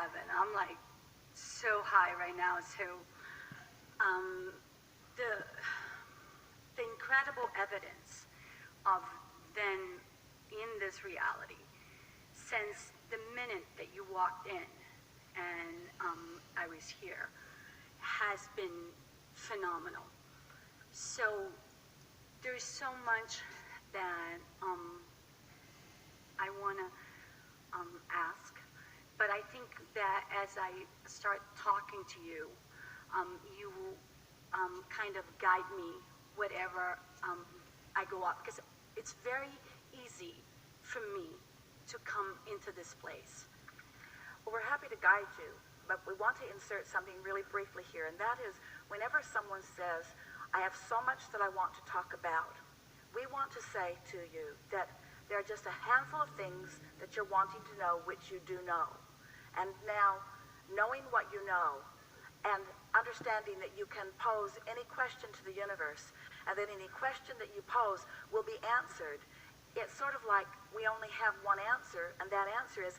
heaven. I'm like so high right now. So the incredible evidence of then in this reality, since the minute that you walked in and I was here, has been phenomenal. So there's so much that I want to ask, but I think that as I start talking to you, you will kind of guide me whatever I go up, because it's very easy for me to come into this place. Well, we're happy to guide you, but we want to insert something really briefly here, and that is whenever someone says, I have so much that I want to talk about, we want to say to you that there are just a handful of things that you're wanting to know which you do know. And now, knowing what you know and understanding that you can pose any question to the universe and that any question that you pose will be answered, it's sort of like we only have one answer, and that answer is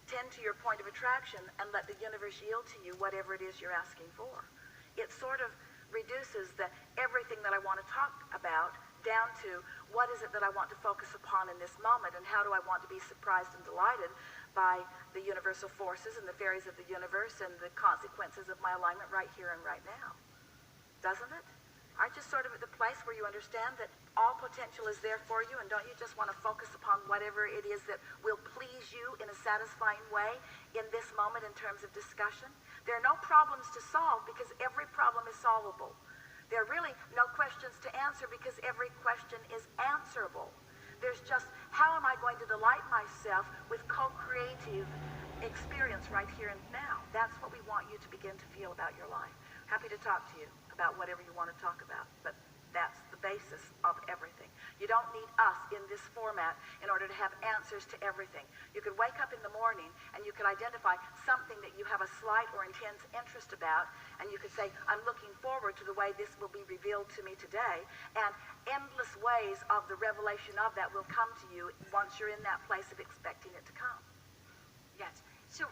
tend to your point of attraction and let the universe yield to you whatever it is you're asking for. It sort of reduces the everything that I want to talk about down to what is it that I want to focus upon in this moment, and how do I want to be surprised and delighted by the universal forces and the fairies of the universe and the consequences of my alignment right here and right now. Doesn't it? Aren't you sort of at the place where you understand that all potential is there for you, and don't you just want to focus upon whatever it is that will please you in a satisfying way in this moment in terms of discussion? There are no problems to solve because every problem is solvable. There are really no questions to answer because every question is answerable. There's just, how am I going to delight myself with co-creative experience right here and now? That's what we want you to begin to feel about your life. Happy to talk to you about whatever you want to talk about, but that's the basis of everything. You don't need us in this format in order to have answers to everything. You could wake up in the morning and you could identify something that you have a slight or intense interest about, and you could say, I'm looking forward to the way this will be revealed to me today, and endless ways of the revelation of that will come to you once you're in that place of expecting it to come. Yes. So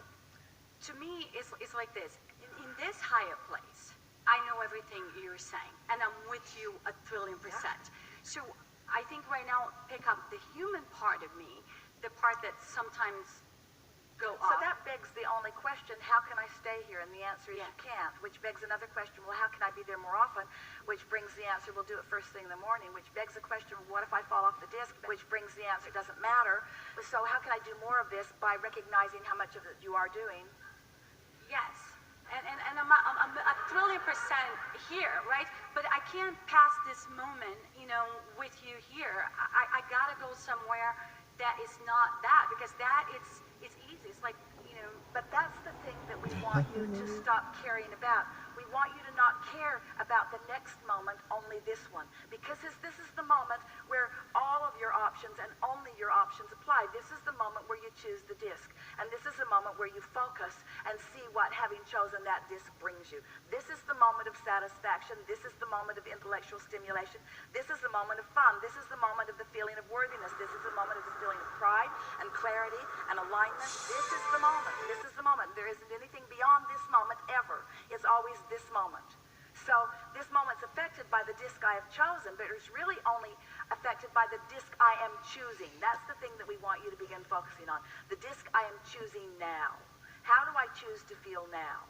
to me, it's like this. In this higher place, I know everything you're saying, and I'm with you 1,000,000,000%. Yeah. So I think right now, pick up the human part of me, the part that sometimes go off. So that begs the only question, how can I stay here? And the answer is you can't, which begs another question, well, how can I be there more often? Which brings the answer, we'll do it first thing in the morning, which begs the question, what if I fall off the disc? Which brings the answer, it doesn't matter. So how can I do more of this by recognizing how much of it you are doing? Yes. And I'm 1,000,000,000% here, right? But I can't pass this moment, with you here. I gotta go somewhere that is not that, because that it's easy. It's like, But that's the thing that we want you to stop caring about. We want you to not care about the next moment, only this one. Because this is the moment where all of your options and only your options apply. This is the moment where you choose the disc. And this is the moment where you focus and see what having chosen that disc brings you. This is the moment of satisfaction. This is the moment of intellectual stimulation. This is the moment of fun. This is the moment of the feeling of worthiness. This is the moment of the feeling of pride and clarity and alignment. This is the moment. This is the moment. There isn't anything beyond this moment ever. It's always this moment. So this moment's affected by the disc I have chosen, but it's really only affected by the disc I am choosing. That's the thing that we want you to begin focusing on. The disc I am choosing now. How do I choose to feel now?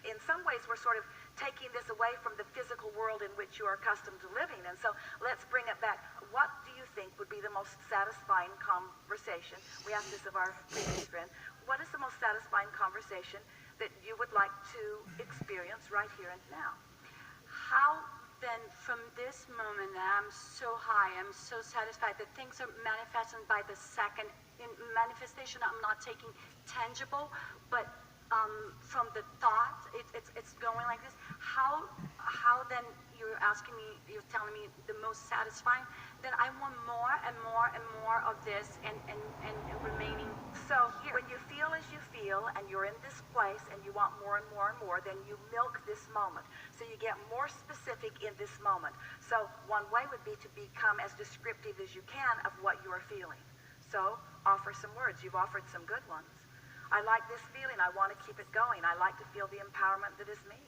In some ways, we're sort of taking this away from the physical world in which you are accustomed to living. And so let's bring it back. What do you think would be the most satisfying conversation? We asked this of our previous friend. What is the most satisfying conversation that you would like to experience right here and now? How then, from this moment that I'm so high, I'm so satisfied that things are manifesting by the second. In manifestation, I'm not taking tangible, but from the thought, it's going like this. How then you're asking me, you're telling me the most satisfying? Then I want more and more and more of this and remaining. So here, when you feel as you feel and you're in this place and you want more and more and more, then you milk this moment. So you get more specific in this moment. So one way would be to become as descriptive as you can of what you are feeling. So offer some words. You've offered some good ones. I like this feeling. I want to keep it going. I like to feel the empowerment that is me.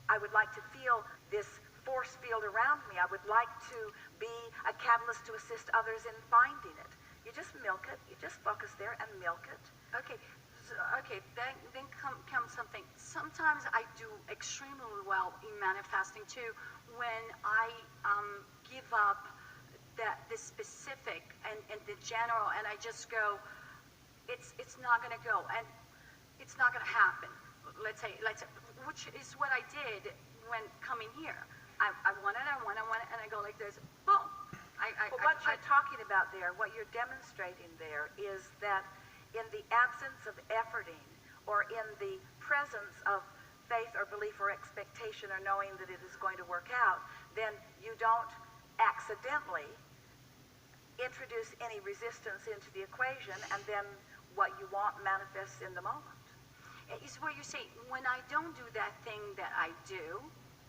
I would like to feel this force field around me. I would like to be a catalyst to assist others in finding it. You just milk it. You just focus there and milk it. Okay. Okay, then comes something. Sometimes I do extremely well in manifesting too when I give up the specific and the general, and I just go, it's not going to go, and it's not going to happen. Let's say, which is what I did when coming here. I want it, and I go like this, boom. But what you're talking about there, what you're demonstrating there is that in the absence of efforting, or in the presence of faith or belief or expectation or knowing that it is going to work out, then you don't accidentally introduce any resistance into the equation, and then what you want manifests in the moment. Is what you say, when I don't do that thing that I do,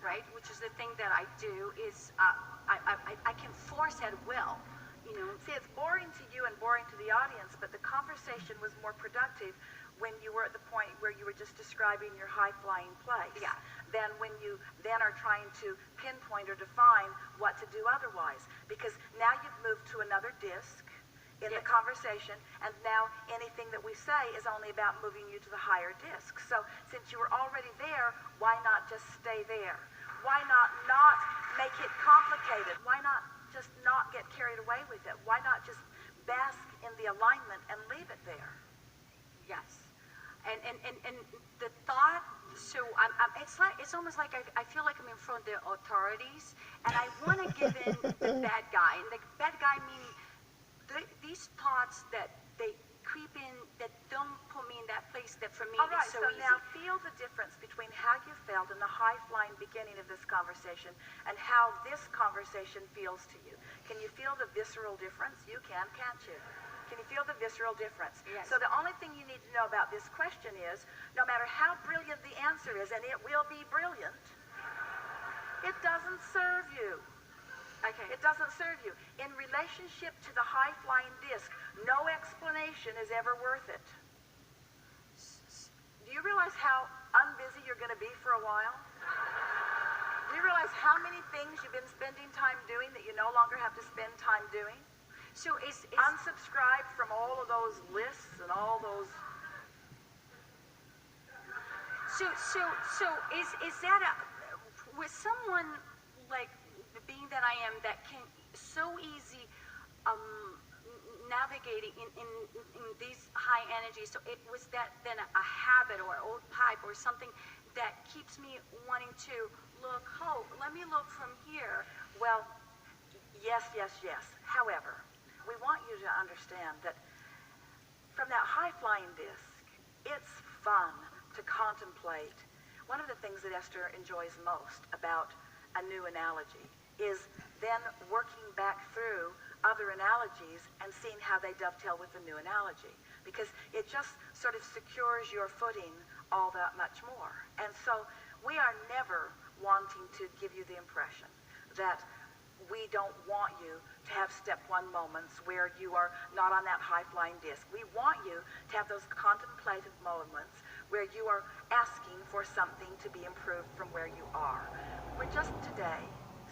right, which is the thing that I do, is I can force at will. You know, see, it's boring to you and boring to the audience, but the conversation was more productive when you were at the point where you were just describing your high-flying place, yeah, than when you then are trying to pinpoint or define what to do otherwise. Because now you've moved to another disc in the conversation, and now anything that we say is only about moving you to the higher disc. So since you were already there, why not just stay there? Why not make it complicated? Why not just not get carried away with it? Why not just bask in the alignment and leave it there? Yes. And the thought, so it's almost like I feel like I'm in front of the authorities, and I want to give in the bad guy. And the bad guy meaning these thoughts that they creep in, that don't put me in that place that for me is so easy. Now feel the difference between how you felt in the high-flying beginning of this conversation and how this conversation feels to you. Can you feel the visceral difference? You can, can't you? Can you feel the visceral difference? Yes. So the only thing you need to know about this question is, no matter how brilliant the answer is, and it will be brilliant, it doesn't serve you. Okay. It doesn't serve you. In relationship to the high-flying disc, no explanation is ever worth it. Do you realize how unbusy you're going to be for a while? Do you realize how many things you've been spending time doing that you no longer have to spend time doing? So is unsubscribe from all of those lists and all those. So is that with someone like the being that I am, that can so easy navigating in these high energies? So it was that then a habit or old pipe or something that keeps me wanting to look, oh, let me look from here. Well, yes. However, we want you to understand that from that high-flying disc, it's fun to contemplate. One of the things that Esther enjoys most about a new analogy is then working back through other analogies and seeing how they dovetail with the new analogy, because it just sort of secures your footing all that much more. And so we are never wanting to give you the impression that we don't want you to have step one moments where you are not on that high-flying disc. We want you to have those contemplative moments where you are asking for something to be improved from where you are. We're just today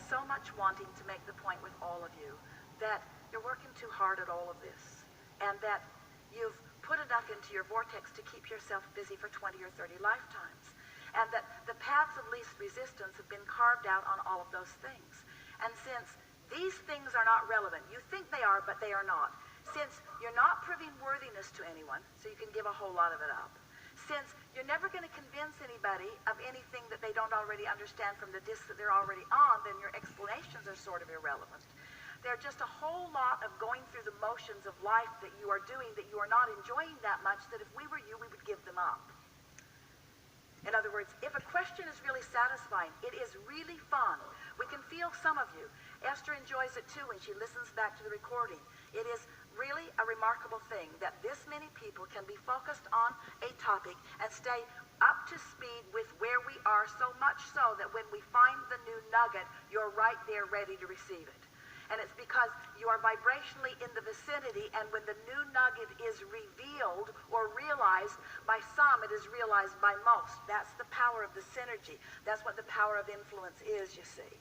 so much wanting to make the point with all of you that you're working too hard at all of this, and that you've put enough into your vortex to keep yourself busy for 20 or 30 lifetimes, and that the paths of least resistance have been carved out on all of those things. And since these things are not relevant, you think they are, but they are not. Since you're not proving worthiness to anyone, so you can give a whole lot of it up. Since you're never going to convince anybody of anything that they don't already understand from the disc that they're already on, then your explanations are sort of irrelevant. There are just a whole lot of going through the motions of life that you are doing that you are not enjoying that much, that if we were you, we would give them up. In other words, if a question is really satisfying, it is really fun. We can feel some of you. Esther enjoys it too when she listens back to the recording. It is really a remarkable thing that this many people can be focused on a topic and stay up to speed with where we are, so much so that when we find the new nugget, you're right there ready to receive it. And it's because you are vibrationally in the vicinity, and when the new nugget is revealed or realized by some, it is realized by most. That's the power of the synergy. That's what the power of influence is, you see.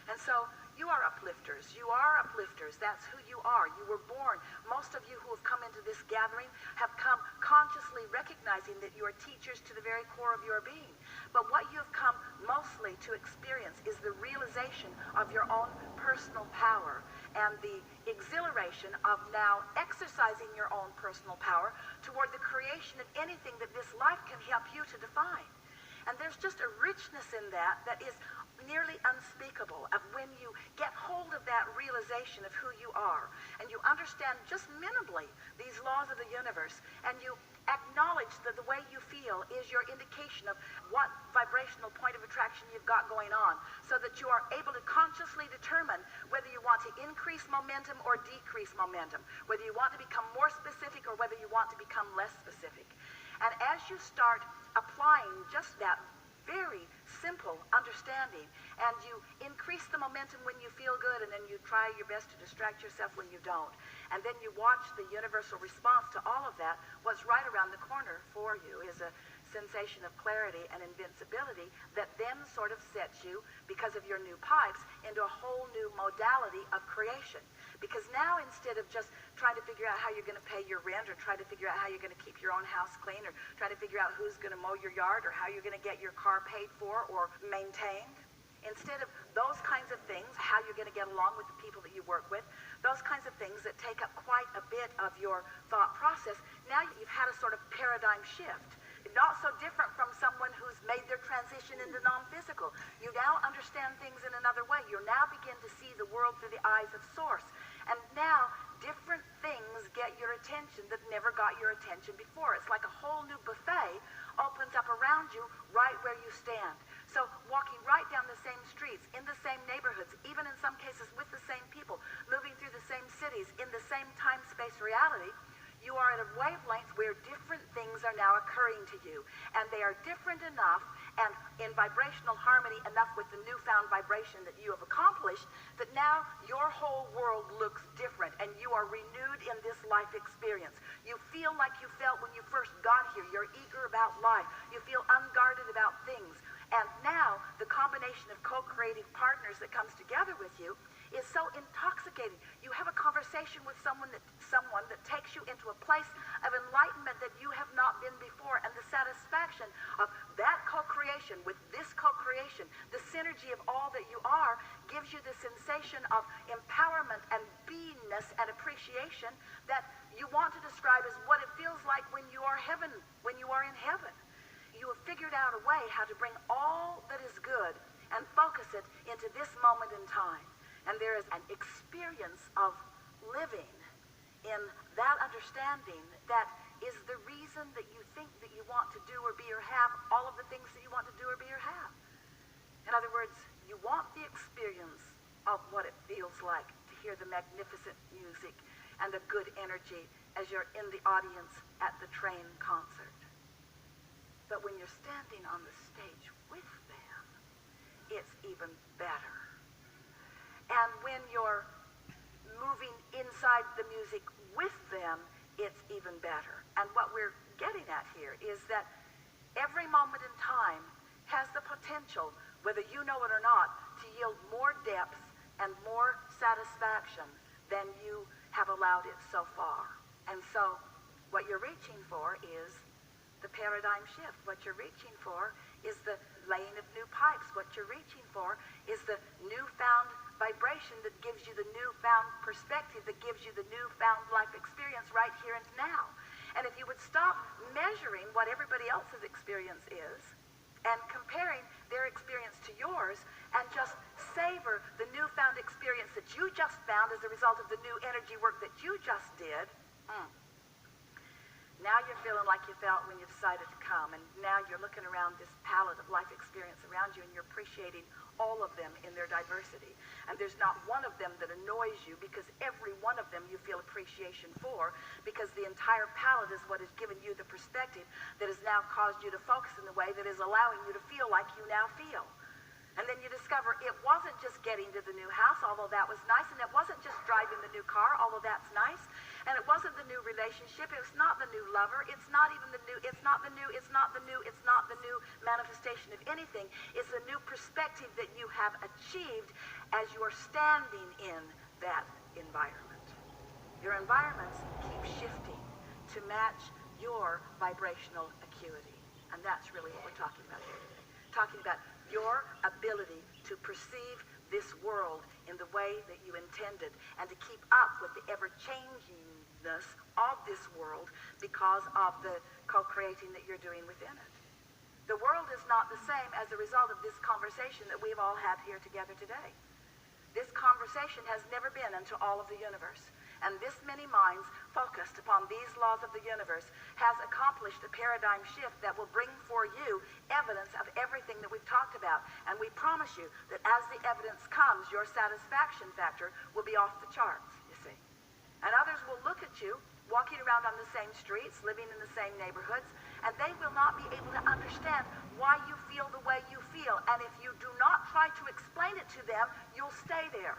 And so you are uplifters. You are uplifters. That's who you are. You were born. Most of you who have come into this gathering have come consciously recognizing that you are teachers to the very core of your being. But what you have come mostly to experience is the realization of your own personal power and the exhilaration of now exercising your own personal power toward the creation of anything that this life can help you to define. And there's just a richness in that that is nearly unspeakable, of when you get hold of that realization of who you are, and you understand just minimally these laws of the universe, and you acknowledge that the way you feel is your indication of what vibrational point of attraction you've got going on, so that you are able to consciously determine whether you want to increase momentum or decrease momentum, whether you want to become more specific or whether you want to become less specific. And as you start applying just that very simple understanding, and you increase the momentum when you feel good, and then you try your best to distract yourself when you don't, and then you watch the universal response to all of that, what's right around the corner for you is a sensation of clarity and invincibility that then sort of sets you, because of your new pipes, into a whole new modality of creation. Because now, instead of just trying to figure out how you're going to pay your rent, or try to figure out how you're going to keep your own house clean, or try to figure out who's going to mow your yard, or how you're going to get your car paid for or maintained, instead of those kinds of things, how you're going to get along with the people that you work with, those kinds of things that take up quite a bit of your thought process, now you've had a sort of paradigm shift. Not so different from someone who's made their transition into non-physical. You now understand things in another way. You now begin to see the world through the eyes of Source. And now different things get your attention that never got your attention before. It's like a whole new buffet opens up around you right where you stand. So walking right down the same streets, in the same neighborhoods, even in some cases with the same people, moving through the same cities, in the same time-space reality, you are at a wavelength where different things are now occurring to you. And they are different enough and in vibrational harmony enough with the newfound vibration that you have accomplished, that now your whole world looks different, and you are renewed in this life experience. You feel like you felt when you first got here. You're eager about life. You feel unguarded about things. And now the combination of co-creative partners that comes together with you is so intoxicating. You have a conversation with someone that takes you into a place of enlightenment that you have not been before, and the satisfaction of that co-creation with this co-creation, the synergy of all that you are, gives you the sensation of empowerment and beingness and appreciation that you want to describe as what it feels like when you are in heaven. You have figured out a way how to bring all that is good and focus it into this moment in time. And there is an experience of living in that understanding that is the reason that you think that you want to do or be or have all of the things that you want to do or be or have. In other words, you want the experience of what it feels like to hear the magnificent music and the good energy as you're in the audience at the train concert. But when you're standing on the stage with them, it's even better. And when you're moving inside the music with them, it's even better. And what we're getting at here is that every moment in time has the potential, whether you know it or not, to yield more depth and more satisfaction than you have allowed it so far. And so what you're reaching for is the paradigm shift. What you're reaching for is the laying of new pipes. What you're reaching for is the newfound vibration that gives you the newfound perspective, that gives you the newfound life experience right here and now. And if you would stop measuring what everybody else's experience is and comparing their experience to yours, and just savor the newfound experience that you just found as a result of the new energy work that you just did, now you're feeling like you felt when you decided to come, and now you're looking around this palette of life experience around you, and you're appreciating all of them in their diversity. And there's not one of them that annoys you, because every one of them you feel appreciation for, because the entire palette is what has given you the perspective that has now caused you to focus in the way that is allowing you to feel like you now feel. And then you discover it wasn't just getting to the new house, although that was nice, and it wasn't just driving the new car, although that's nice, and it wasn't the new relationship, it's not the new lover, it's not even the new, it's not the new, it's not the new, it's not the new manifestation of anything. It's a new perspective that you have achieved as you are standing in that environment. Your environments keep shifting to match your vibrational acuity. And that's really what we're talking about here today. Talking about your ability to perceive this world in the way that you intended and to keep up with the ever-changingness of this world because of the co-creating that you're doing within it. The world is not the same as a result of this conversation that we've all had here together today. This conversation has never been into all of the universe. And this many minds focused upon these laws of the universe has accomplished a paradigm shift that will bring for you evidence of everything that we've talked about. And we promise you that as the evidence comes, your satisfaction factor will be off the charts, you see. And others will look at you walking around on the same streets, living in the same neighborhoods, and they will not be able to understand why you feel the way you feel. And if you do not try to explain it to them, you'll stay there.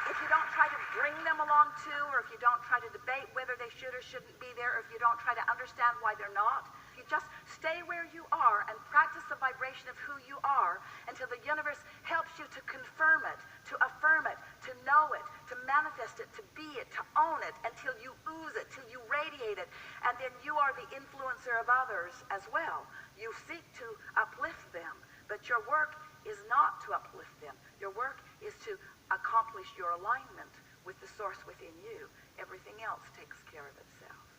If you don't try to bring them along too, or if you don't try to debate whether they should or shouldn't be there, or if you don't try to understand why they're not, if you just stay where you are and practice the vibration of who you are until the universe helps you to confirm it, to affirm it, to know it, to manifest it, to be it, to own it, until you ooze it, till you radiate it, and then you are the influencer of others as well. You seek to uplift them, but your work is not to uplift them. Your work is to accomplish your alignment with the source within you. Everything else takes care of itself.